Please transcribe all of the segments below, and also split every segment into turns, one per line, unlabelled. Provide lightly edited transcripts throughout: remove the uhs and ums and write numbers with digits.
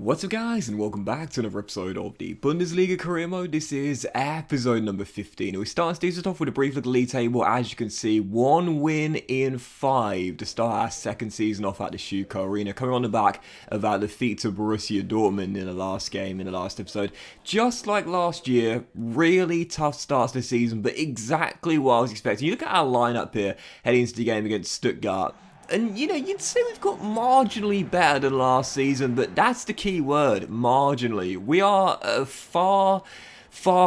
What's up guys, and welcome back to another episode of the Bundesliga career mode. This is episode number 15. We start this off with a brief look at the league table. As you can see, 1 win in 5 to start our second season off at the Stuttgart Arena, coming on the back of our defeat to Borussia Dortmund in the last game, in the last episode. Just like last year, really tough starts to the season, but exactly what I was expecting. You look at our lineup here, heading into the game against Stuttgart. And, you'd say we've got marginally better than last season, but that's the key word, marginally. We are a far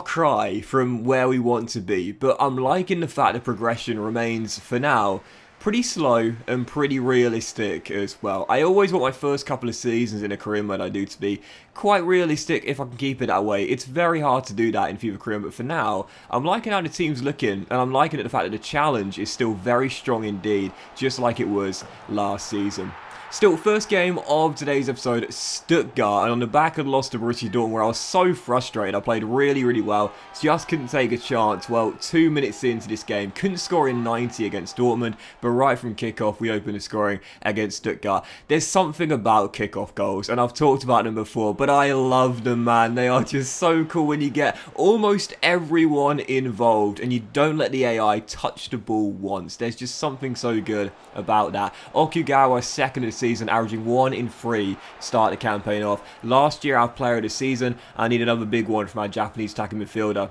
cry from where we want to be, but I'm liking the fact that progression remains, for now, pretty slow and pretty realistic as well. I always want my first couple of seasons in a career mode I do to be quite realistic if I can keep it that way. It's very hard to do that in FIFA career, but for now, I'm liking how the team's looking, and I'm liking the fact that the challenge is still very strong indeed, just like it was last season. Still, first game of today's episode, Stuttgart, and on the back of the loss to Borussia Dortmund, where I was so frustrated. I played really well, just couldn't take a chance. Well, 2 minutes into this game, couldn't score in 90 against Dortmund, but right from kickoff, we opened the scoring against Stuttgart. There's something about kickoff goals, and I've talked about them before, but I love them, man. They are just so cool when you get almost everyone involved, and you don't let the AI touch the ball once. There's just something so good about that. Okugawa, second of the season, averaging 1 in 3 to start the campaign off. Last year, our player of the season. I need another big one from our Japanese attacking midfielder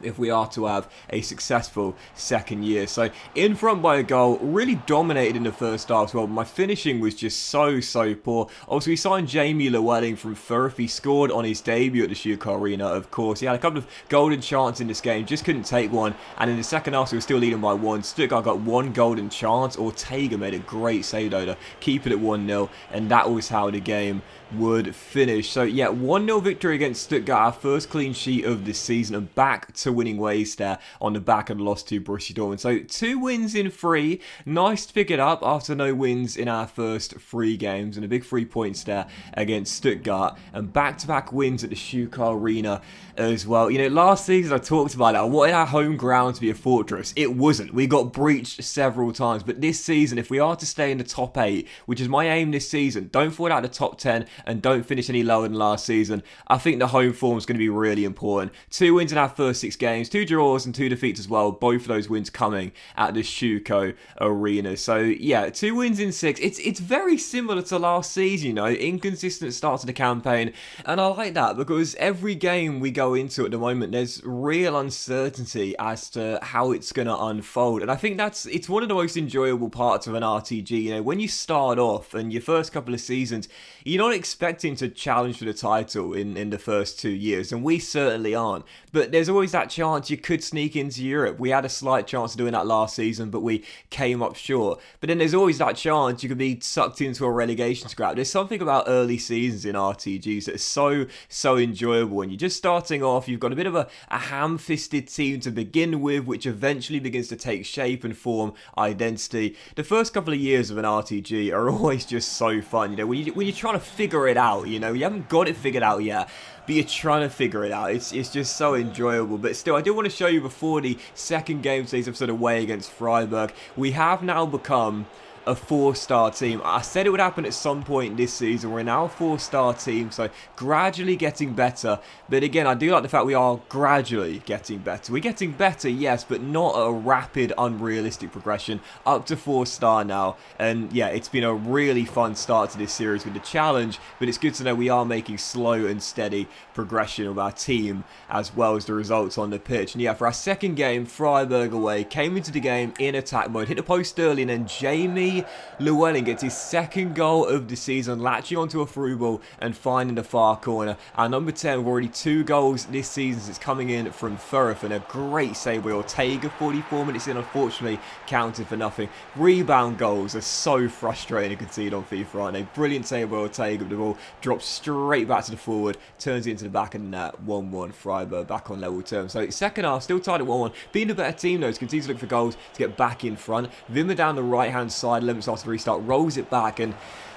if we are to have a successful second year. So in front by a goal, really dominated in the first half as well. My finishing was just so poor. Also, we signed Jamie Llewellyn from Freiburg. He scored on his debut at the Stuttgart Arena, of course. He had a couple of golden chances in this game, just couldn't take one. And in the second half, we were still leading by 1. Stuttgart got 1 golden chance. Ortega made a great save though to keep it at 1-0, and that was how the game would finish. So yeah, 1-0 victory against Stuttgart, our first clean sheet of this season, and back to winning ways there on the back of the loss to Borussia Dortmund. So 2 wins in 3, nice to pick it up after no wins in our first 3 games, and a big 3 points there against Stuttgart, and back-to-back wins at the Stuttgart Arena as well. Last season I talked about it. I wanted our home ground to be a fortress. It wasn't. We got breached several times, but this season, if we are to stay in the top 8, which is my aim this season, don't fall out of the top 10 and don't finish any lower than last season, I think the home form is going to be really important. 2 wins in our first 6 games, 2 draws and 2 defeats as well, both of those wins coming at the Stuttgart Arena. So yeah, 2 wins in 6. It's very similar to last season, inconsistent start to the campaign, and I like that because every game we go into at the moment, there's real uncertainty as to how it's going to unfold, and I think it's one of the most enjoyable parts of an RTG. When you start off and your first couple of seasons, you're not expecting to challenge for the title in the first 2 years, and we certainly aren't, but there's always that chance you could sneak into Europe. We had a slight chance of doing that last season, but we came up short. But then there's always that chance you could be sucked into a relegation scrap. There's something about early seasons in RTGs that is so enjoyable. When you're just starting off, you've got a bit of a ham-fisted team to begin with, which eventually begins to take shape and form identity. The first couple of years of an RTG are always just so fun. When you're trying to figure it out, you haven't got it figured out yet, but you're trying to figure it out. It's just so enjoyable. But still, I do want to show you before the second game of today's episode away against Freiburg, we have now become a 4-star team. I said it would happen at some point this season. We're now a 4-star team, so gradually getting better. But again, I do like the fact we are gradually getting better. We're getting better, yes, but not a rapid, unrealistic progression. Up to 4-star now, and yeah, it's been a really fun start to this series with the challenge, but it's good to know we are making slow and steady progression of our team, as well as the results on the pitch. And yeah, for our second game, Freiburg away, came into the game in attack mode, hit the post early, and then Jamie Llewellyn gets his second goal of the season, latching onto a through ball and finding the far corner. Our number 10 with already 2 goals this season since coming in from Freiburg, and a great save by Ortega 44 minutes in, unfortunately counted for nothing. Rebound goals are so frustrating to concede on FIFA, aren't they? Brilliant save by Ortega, but the ball drops straight back to the forward, turns it into the back of the net. 1-1 Freiburg back on level terms. So second half still tied at 1-1. Being the better team though, to continue to look for goals to get back in front. Wimmer down the right hand side, 11 starts to restart, rolls it back, and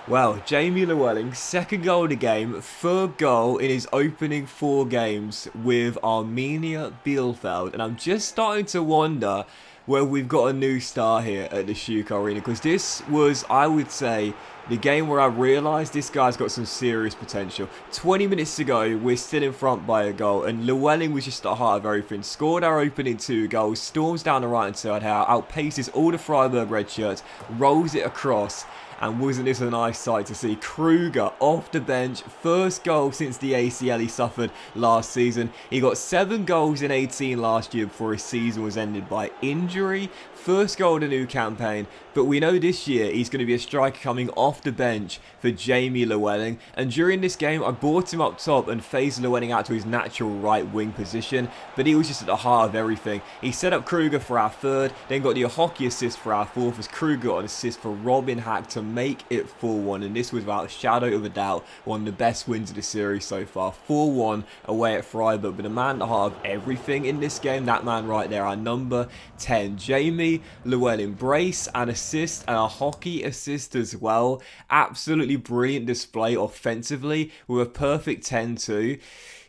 well, Jamie Llewellyn, second goal of the game, 3rd goal in his opening 4 games with Arminia Bielefeld, and I'm just starting to wonder where we've got a new star here at the Stuttgart Arena, because this was, I would say, the game where I realised this guy's got some serious potential. 20 minutes ago, we're still in front by a goal, and Llewellyn was just at the heart of everything. Scored our opening 2 goals, storms down the right-hand side, outpaces all the Freiburg red shirts, rolls it across. And wasn't this a nice sight to see? Kruger off the bench, first goal since the ACL he suffered last season. He got 7 goals in 18 last year before his season was ended by injury. First goal of the new campaign, but we know this year he's going to be a striker coming off the bench for Jamie Llewellyn. And during this game, I brought him up top and phased Llewellyn out to his natural right wing position, but he was just at the heart of everything. He set up Kruger for our 3rd, then got the hockey assist for our 4th, as Kruger got an assist for Robin Hack to make it 4-1, and this was without a shadow of a doubt one of the best wins of the series so far. 4-1 away at Freiburg, but the man at the heart of everything in this game, that man right there, our number 10, Jamie Llewellyn. Brace and assist, and a hockey assist as well. Absolutely brilliant display offensively with a perfect 10-2.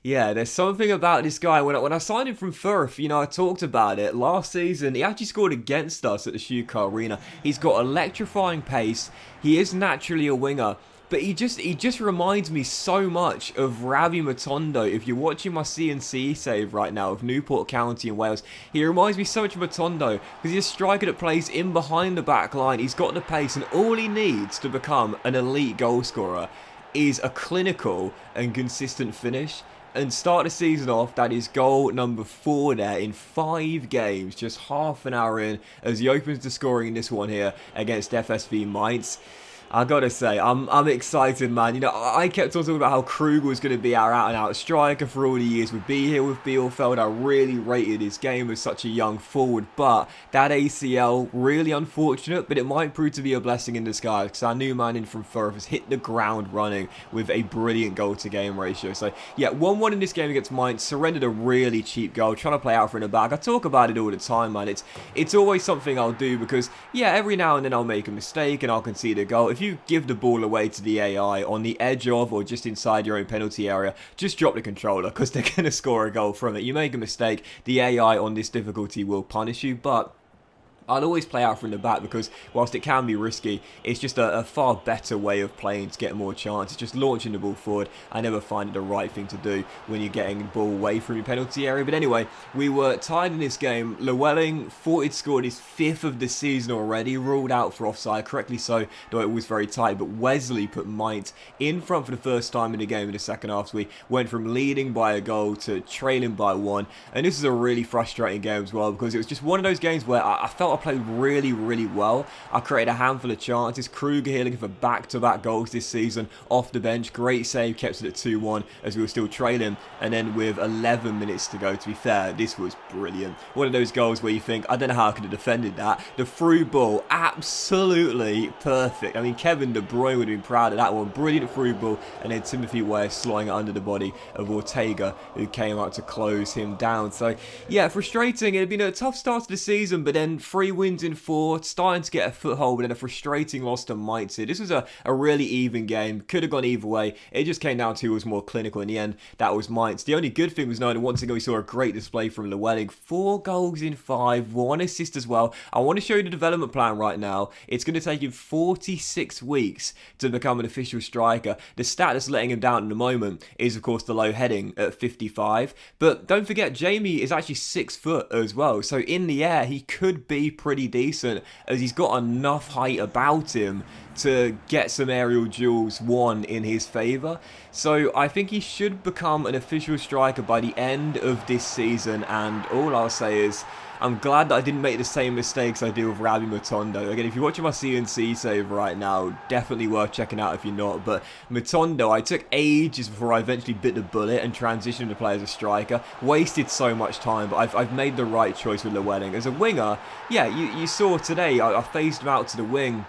Yeah, there's something about this guy. When I signed him from Fürth, you know, I talked about it. Last season, he actually scored against us at the Stuttgart Arena. He's got electrifying pace. He is naturally a winger. But he just reminds me so much of Ravi Matondo. If you're watching my CNC save right now of Newport County in Wales, he reminds me so much of Matondo because he's a striker that plays in behind the back line. He's got the pace, and all he needs to become an elite goal scorer is a clinical and consistent finish. And start the season off, that is goal number 4 there in 5 games, just half an hour in, as he opens the scoring in this one here against FSV Mainz. I gotta say, I'm excited, man. You know, I kept on talking about how Kruger was going to be our out-and-out striker for all the years we'd be here with Bielefeld. I really rated his game as such a young forward, but that ACL, really unfortunate, but it might prove to be a blessing in disguise, because our new man in from Fürth has hit the ground running with a brilliant goal-to-game ratio. So, yeah, 1-1 in this game against Mainz, surrendered a really cheap goal, trying to play out for in the back. I talk about it all the time, man. It's always something I'll do, because, yeah, every now and then I'll make a mistake and I'll concede a goal. If you give the ball away to the AI on the edge of or just inside your own penalty area, just drop the controller, because they're going to score a goal from it. You make a mistake, the AI on this difficulty will punish you, but I'll always play out from the back, because whilst it can be risky, it's just a far better way of playing to get more chance. It's just launching the ball forward. I never find it the right thing to do when you're getting the ball away from your penalty area. But anyway, we were tied in this game. Llewellyn thought he'd scored his 5th of the season already, ruled out for offside, correctly so, though it was very tight. But Wesley put Mainz in front for the first time in the game in the second half. So we went from leading by a goal to trailing by 1. And this is a really frustrating game as well, because it was just one of those games where I felt I played really, really well. I created a handful of chances. Kruger here looking for back-to-back goals this season off the bench. Great save, kept it at 2-1 as we were still trailing. And then with 11 minutes to go, to be fair, this was brilliant. One of those goals where you think, I don't know how I could have defended that. The through ball, absolutely perfect. I mean, Kevin De Bruyne would have been proud of that one. Brilliant through ball. And then Timothy Weah slotting it under the body of Ortega, who came out to close him down. So, yeah, frustrating. It had been a tough start to the season, but then 3 wins in 4, starting to get a foothold, but then a frustrating loss to Mainz here. This was a really even game. Could have gone either way. It just came down to who was more clinical in the end. That was Mainz. The only good thing was knowing that once again we saw a great display from Llewellyn. 4 goals in 5, 1 assist as well. I want to show you the development plan right now. It's going to take him 46 weeks to become an official striker. The stat that's letting him down at the moment is, of course, the low heading at 55. But don't forget, Jamie is actually 6 foot as well. So in the air, he could be pretty decent, as he's got enough height about him to get some aerial duels won in his favour. So I think he should become an official striker by the end of this season, and all I'll say is I'm glad that I didn't make the same mistakes I did with Ravi Matondo. Again, if you're watching my CNC save right now, definitely worth checking out if you're not. But Matondo, I took ages before I eventually bit the bullet and transitioned to play as a striker. Wasted so much time, but I've made the right choice with Llewellyn. As a winger, yeah, you saw today, I phased him out to the wing.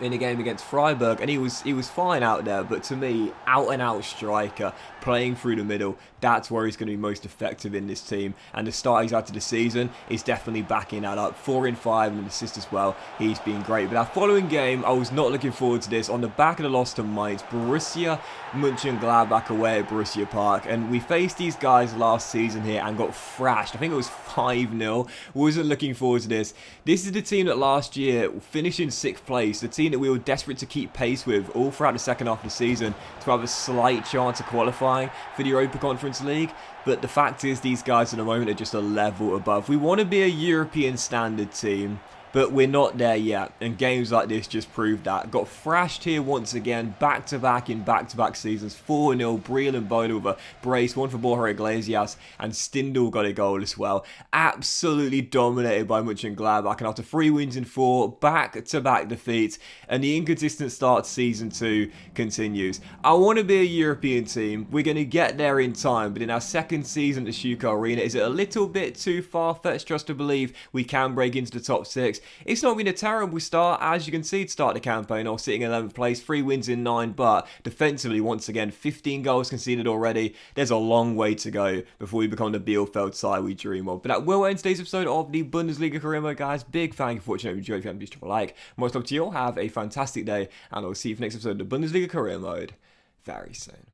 in a game against Freiburg, and he was fine out there, but to me, out and out striker, playing through the middle, that's where he's going to be most effective in this team, and the start he's had to the season is definitely backing that up. 4 in 5 and an assist as well. He's been great. But that following game, I was not looking forward to this. On the back of the loss to Mainz, Borussia Mönchengladbach away at Borussia Park, and we faced these guys last season here and got thrashed. I think it was 5-0. Wasn't looking forward to this. This is the team that last year finished in 6th place, the team that we were desperate to keep pace with all throughout the second half of the season to have a slight chance of qualifying for the Europa Conference League. But the fact is, these guys at the moment are just a level above. We want to be a European standard team, but we're not there yet, and games like this just prove that. Got thrashed here once again, back-to-back in back-to-back seasons. 4-0, Briel and Boda with a brace, one for Borja Iglesias, and Stindl got a goal as well. Absolutely dominated by Mönchengladbach, and after 3 wins in 4, back-to-back defeats, and the inconsistent start to Season 2 continues. I want to be a European team. We're going to get there in time, but in our second season at Stuttgart Arena, is it a little bit too far-fetched for us to believe we can break into the top 6? It's not been a terrible start, as you can see, to start the campaign. I was sitting in 11th place, 3 wins in 9, but defensively, once again, 15 goals conceded already. There's a long way to go before we become the Bielefeld side we dream of. But that will end today's episode of the Bundesliga career mode, guys. Big thank you for watching. If you enjoyed, if you haven't, please drop a like. Most love to you all. Have a fantastic day, and I'll see you for the next episode of the Bundesliga career mode very soon.